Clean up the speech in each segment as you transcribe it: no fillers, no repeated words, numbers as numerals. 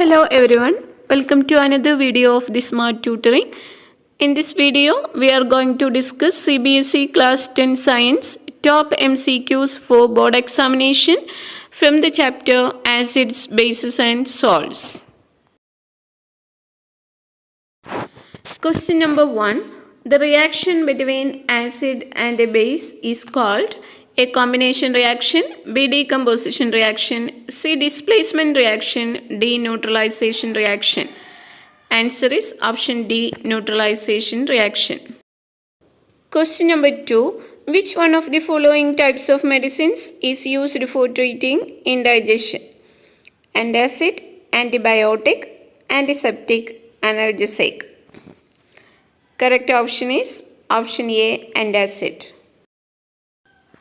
Hello everyone, welcome to another video of the Smart Tutoring. In this video, we are going to discuss CBSE Class 10 Science top MCQs for board examination from the chapter Acids, Bases and Salts. Question number 1. The reaction between acid and a base is called A. Combination reaction, B. Decomposition reaction, C. Displacement reaction, D. Neutralization reaction. Answer is option D. Neutralization reaction. Question number 2. Which one of the following types of medicines is used for treating indigestion? Antacid, antibiotic, antiseptic, analgesic. Correct option is option A, antacid.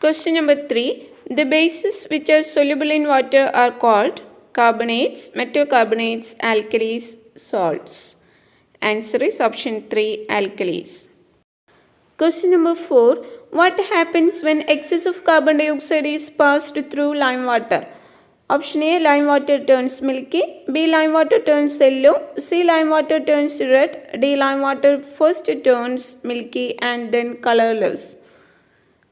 Question number 3. The bases which are soluble in water are called carbonates, metal carbonates, alkalis, salts. Answer is option 3, alkalis. Question number 4. What happens when excess of carbon dioxide is passed through lime water? Option A, lime water turns milky, B, lime water turns yellow, C, lime water turns red, D, lime water first turns milky and then colorless.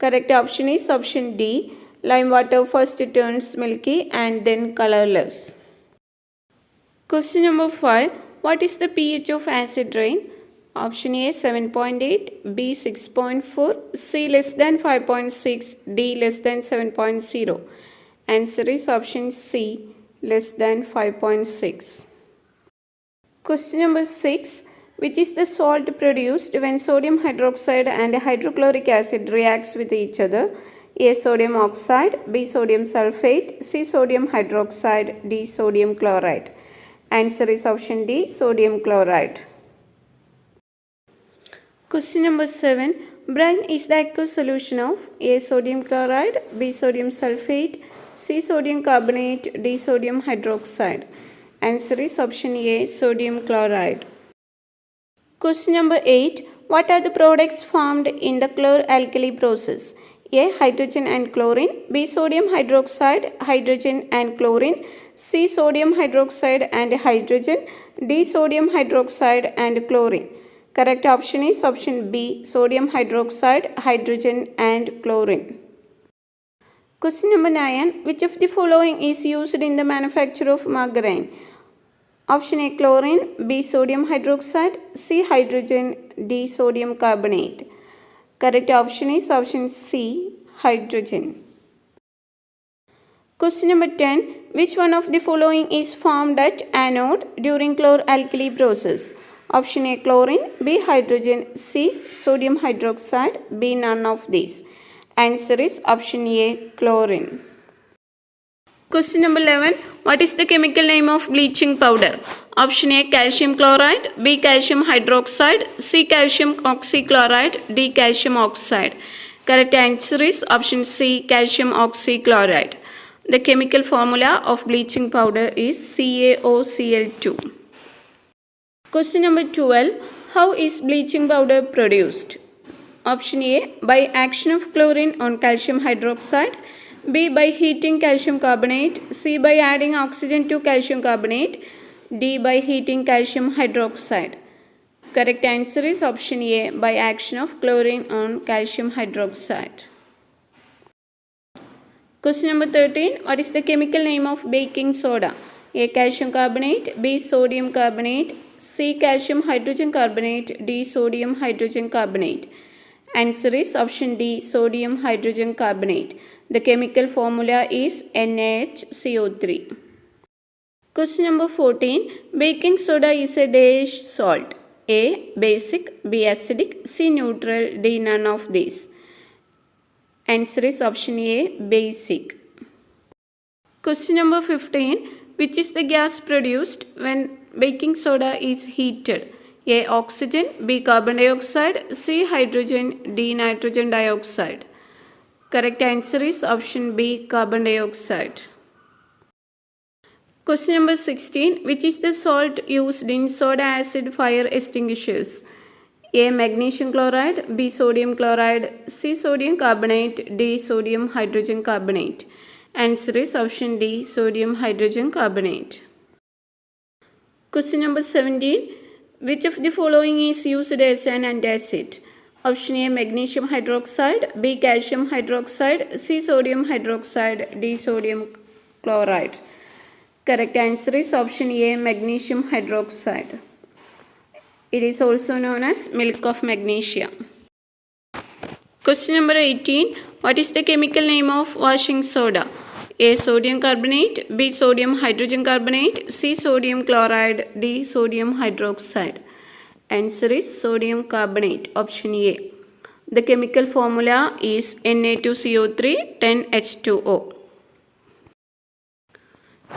Correct option is option D, lime water first turns milky and then colorless. Question number 5. What is the pH of acid rain? Option A 7.8, B 6.4, C less than 5.6, D less than 7.0. Answer is option C, less than 5.6. Question number 6. Which is the salt produced when sodium hydroxide and hydrochloric acid reacts with each other? A. Sodium oxide, B. Sodium sulfate, C. Sodium hydroxide, D. Sodium chloride. Answer is option D, sodium chloride. Question number 7. Brine is the aqueous solution of A. Sodium chloride, B. Sodium sulfate, C. Sodium carbonate, D. Sodium hydroxide. Answer is option A, sodium chloride. Question number 8. What are the products formed in the chlor-alkali process? A. Hydrogen and chlorine, B. Sodium hydroxide, hydrogen and chlorine, C. Sodium hydroxide and hydrogen, D. Sodium hydroxide and chlorine. Correct option is option B, sodium hydroxide, hydrogen and chlorine. Question number 9. Which of the following is used in the manufacture of margarine? Option A, chlorine, B. Sodium hydroxide, C. Hydrogen, D. Sodium carbonate. Correct option is option C, hydrogen. Question number 10. Which one of the following is formed at anode during chlor-alkali process? Option A, chlorine, B. Hydrogen, C. Sodium hydroxide, B. None of these. Answer is option A, chlorine. Question number 11. What is the chemical name of bleaching powder? Option A, calcium chloride, B. Calcium hydroxide, C. Calcium oxychloride, D. Calcium oxide. Correct answer is option C, calcium oxychloride. The chemical formula of bleaching powder is CaOCl2. Question number 12. How is bleaching powder produced? Option A, by action of chlorine on calcium hydroxide, B. by heating calcium carbonate, C. by adding oxygen to calcium carbonate, D. by heating calcium hydroxide. Correct answer is option A, by action of chlorine on calcium hydroxide. Question number 13. What is the chemical name of baking soda? A. Calcium carbonate, B. Sodium carbonate, C. Calcium hydrogen carbonate, D. Sodium hydrogen carbonate. Answer is option D, sodium hydrogen carbonate. The chemical formula is NaHCO3. Question number 14. Baking soda is a dash salt. A. Basic, B. Acidic, C. Neutral, D. None of these. Answer is option A, basic. Question number 15. Which is the gas produced when baking soda is heated? A. Oxygen, B. Carbon dioxide, C. Hydrogen, D. Nitrogen dioxide. Correct answer is option B, carbon dioxide. Question number 16. Which is the salt used in soda acid fire extinguishers? A. Magnesium chloride, B. Sodium chloride, C. Sodium carbonate, D. Sodium hydrogen carbonate. Answer is option D, sodium hydrogen carbonate. Question number 17. Which of the following is used as an antacid? Option A, magnesium hydroxide, B, calcium hydroxide, C, sodium hydroxide, D, sodium chloride. Correct answer is option A, magnesium hydroxide. It is also known as milk of magnesia. Question number 18. What is the chemical name of washing soda? A, sodium carbonate, B, sodium hydrogen carbonate, C, sodium chloride, D, sodium hydroxide. Answer is sodium carbonate, option A. The chemical formula is Na2CO3 10H2O.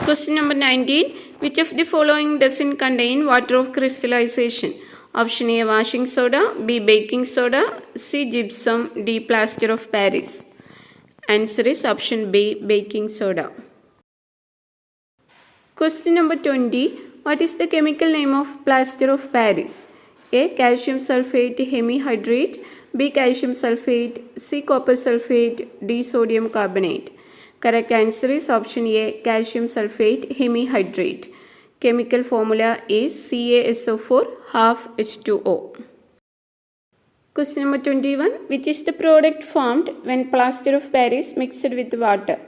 Question number 19. Which of the following doesn't contain water of crystallization? Option A, washing soda, B, baking soda, C, gypsum, D, plaster of Paris. Answer is option B, baking soda. Question number 20. What is the chemical name of plaster of Paris? A, calcium sulfate hemihydrate, B, calcium sulfate, C, copper sulfate, D, sodium carbonate. Correct answer is option A, calcium sulfate hemihydrate. Chemical formula is CaSO4 half H2O. Question number 21. Which is the product formed when plaster of Paris mixed with water?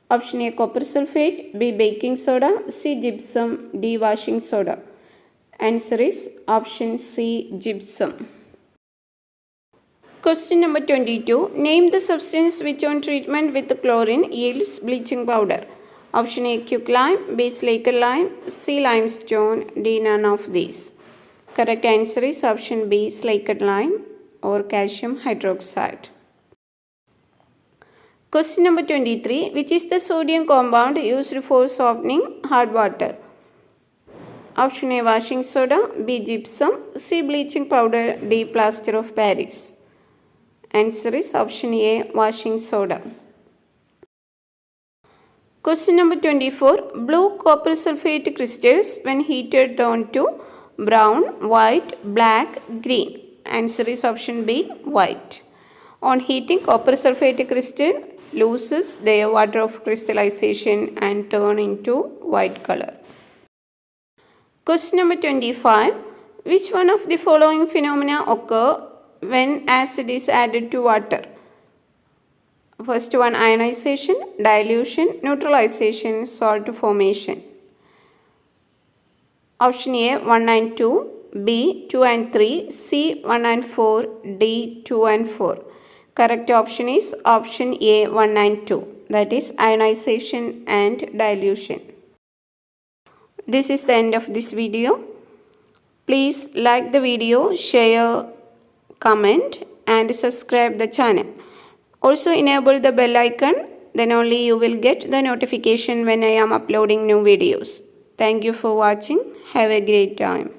Option A, copper sulfate, B, baking soda, C, gypsum, D, washing soda. Answer is option C, gypsum. Question number 22. Name the substance which on treatment with chlorine yields bleaching powder. Option A, quicklime, B, Slaker lime, C, limestone, D, none of these. Correct answer is option B, Slaker lime or calcium hydroxide. Question number 23. Which is the sodium compound used for softening hard water? Option A, washing soda, B, gypsum, C, bleaching powder, D, plaster of Paris. Answer is option A, washing soda. Question number 24. Blue copper sulfate crystals when heated turn to brown, white, black, green. Answer is option B, white. On heating, copper sulfate crystal loses their water of crystallization and turn into white color. Question number 25. Which one of the following phenomena occur when acid is added to water? First one, ionization, dilution, neutralization, salt formation. Option A, 1 and 2, B, 2 and 3, C, 1 and 4, D, 2 and 4. Correct option is option A, 1 and 2. That is ionization and dilution. This is the end of this video. Please like the video, share, comment and subscribe the channel. Also enable the bell icon, then only you will get the notification when I am uploading new videos. Thank you for watching. Have a great time.